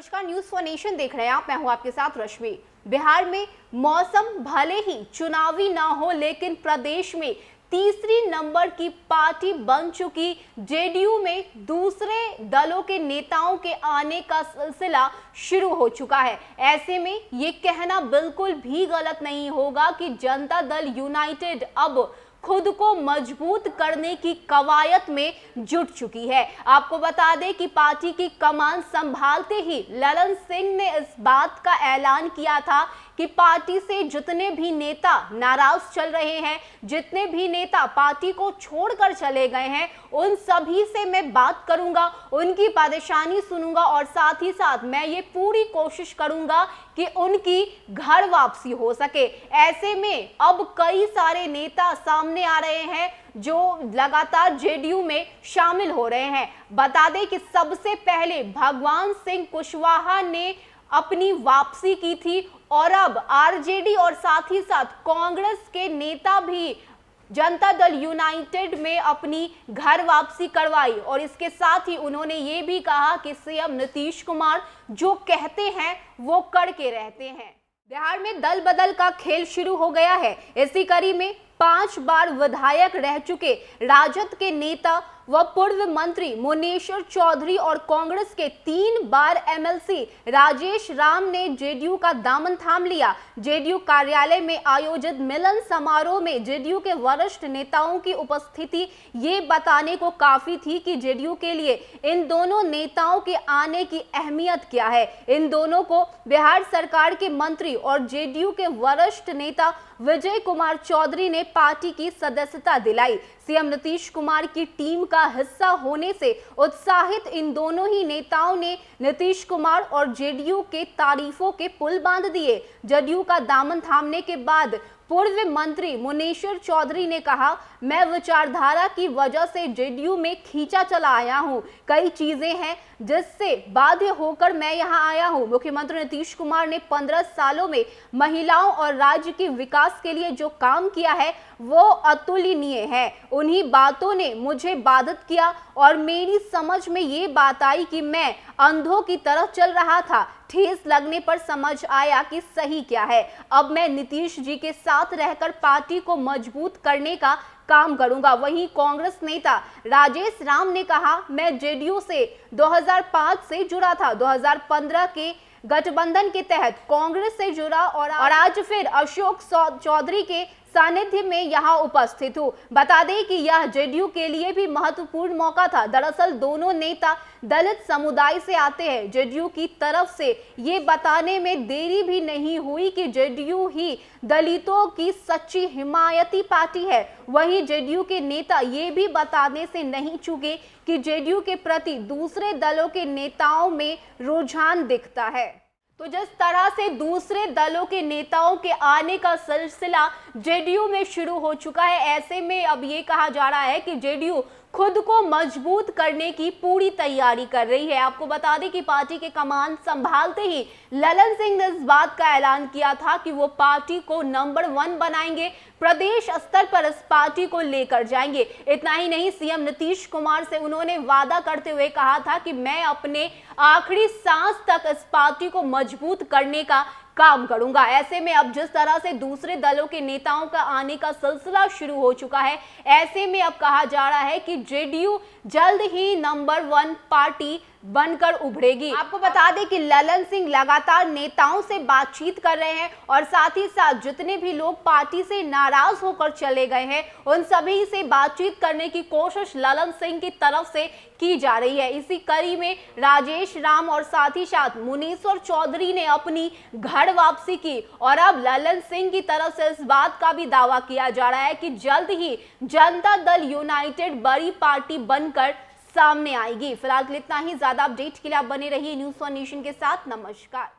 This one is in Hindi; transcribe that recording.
नमस्कार, न्यूज फॉर नेशन देख रहे हैं आप। मैं हूं आपके साथ रश्मि। बिहार में मौसम भले ही चुनावी ना हो, लेकिन प्रदेश में तीसरी नंबर की पार्टी बन चुकी जेडीयू में दूसरे दलों के नेताओं के आने का सिलसिला शुरू हो चुका है। ऐसे में ये कहना बिल्कुल भी गलत नहीं होगा कि जनता दल यूनाइटेड अब खुद को मजबूत करने की कवायद में जुट चुकी है। आपको बता दें कि पार्टी की कमान संभालते ही ललन सिंह ने इस बात का ऐलान किया था कि पार्टी से जितने भी नेता नाराज चल रहे हैं, जितने भी नेता पार्टी को छोड़कर चले गए हैं, उन सभी से मैं बात करूंगा, उनकी परेशानी सुनूंगा और साथ ही साथ मैं ये पूरी कोशिश करूंगा कि उनकी घर वापसी हो सके। ऐसे में अब कई सारे नेता सामने आ रहे हैं जो लगातार जेडीयू में शामिल हो रहे हैं। बता दें कि सबसे पहले भगवान सिंह कुशवाहा ने अपनी वापसी की थी और अब आरजेडी और साथ ही साथ कांग्रेस के नेता भी जनता दल यूनाइटेड में अपनी घर वापसी करवाई। और इसके साथ ही उन्होंने ये भी कहा कि सीएम नीतीश कुमार जो कहते हैं वो करके रहते हैं। बिहार में दल बदल का खेल शुरू हो गया है। इसी कड़ी में 5 बार विधायक रह चुके राजद के नेता व पूर्व मंत्री मुनेश्वर चौधरी और कांग्रेस के 3 बार एमएलसी राजेश राम ने जेडीयू का दामन थाम लिया। जेडीयू कार्यालय में आयोजित मिलन समारोह में जेडीयू के वरिष्ठ नेताओं की उपस्थिति ये बताने को काफी थी कि जेडीयू के लिए इन दोनों नेताओं के आने की अहमियत क्या है। इन दोनों को बिहार सरकार के मंत्री और जेडीयू के वरिष्ठ नेता विजय कुमार चौधरी ने पार्टी की सदस्यता दिलाई। सीएम नीतीश कुमार की टीम का हिस्सा होने से उत्साहित इन दोनों ही नेताओं ने नीतीश कुमार और जेडीयू के तारीफों के पुल बांध दिए। जेडीयू का दामन थामने के बाद पूर्व मंत्री मुनेश्वर चौधरी ने कहा, मैं विचारधारा की वजह से जेडीयू में खींचा चला आया हूं। कई चीजें हैं जिससे बाध्य होकर मैं यहां आया हूं। मुख्यमंत्री नीतीश कुमार ने 15 सालों में महिलाओं और राज्य के विकास के लिए जो काम किया है वो अतुलनीय है। उन्हीं बातों ने मुझे बाधित किया और मेरी समझ में ये बात आई कि मैं अंधों की तरफ चल रहा था। ठेस लगने पर समझ आया कि सही क्या है। अब मैं नीतीश जी के साथ रहकर पार्टी को मजबूत करने का काम करूंगा। वहीं कांग्रेस नेता राजेश राम ने कहा, मैं जेडीयू से 2005 से जुड़ा था। 2015 के गठबंधन के तहत कांग्रेस से जुड़ा और आज फिर अशोक चौधरी के सानिध्य में यहां उपस्थित हूं। बता दें कि यह जेडीयू के लिए भी महत्वपूर्ण मौका था। दरअसल दोनों नेता दलित समुदाय से आते हैं। जेडीयू की तरफ से ये बताने में देरी भी नहीं हुई कि जेडीयू ही दलितों की सच्ची हिमायती पार्टी है। वहीं जेडीयू के नेता ये भी बताने से नहीं चूके कि जेडीयू के प्रति दूसरे दलों के नेताओं में रुझान दिखता है। तो जिस तरह से दूसरे दलों के नेताओं के आने का सिलसिला जेडीयू में शुरू हो चुका है, ऐसे में अब ये कहा जा रहा है कि जेडीयू खुद को मजबूत करने की पूरी तैयारी कर रही है। आपको बता दें कि पार्टी के कमान संभालते ही ललन सिंह ने इस बात का ऐलान किया था कि वो पार्टी को नंबर 1 बनाएंगे, प्रदेश स्तर पर इस पार्टी को लेकर जाएंगे। इतना ही नहीं, सीएम नीतीश कुमार से उन्होंने वादा करते हुए कहा था कि मैं अपने आखिरी सांस तक इस पार्टी को मजबूत करने का काम करूंगा। ऐसे में अब जिस तरह से दूसरे दलों के नेताओं का आने का सिलसिला शुरू हो चुका है, ऐसे में अब कहा जा रहा है कि जेडीयू जल्द ही नंबर 1 पार्टी बनकर उभरेगी। आपको बता दें कि ललन सिंह लगातार नेताओं से बातचीत कर रहे हैं और साथ ही साथ जितने भी लोग पार्टी से नाराज होकर चले गए हैं उन सभी से बातचीत करने की कोशिश ललन सिंह की तरफ से की जा रही है। इसी कड़ी में राजेश राम और साथ ही साथ मुनेश्वर चौधरी ने अपनी घर वापसी की और अब ललन सिंह की तरफ से इस बात का भी दावा किया जा रहा है कि जल्द ही जनता दल यूनाइटेड बड़ी पार्टी बनकर सामने आएगी। फिलहाल इतना ही। ज्यादा अपडेट के लिए आप बने रहिए न्यूज फॉर नेशन के साथ। नमस्कार।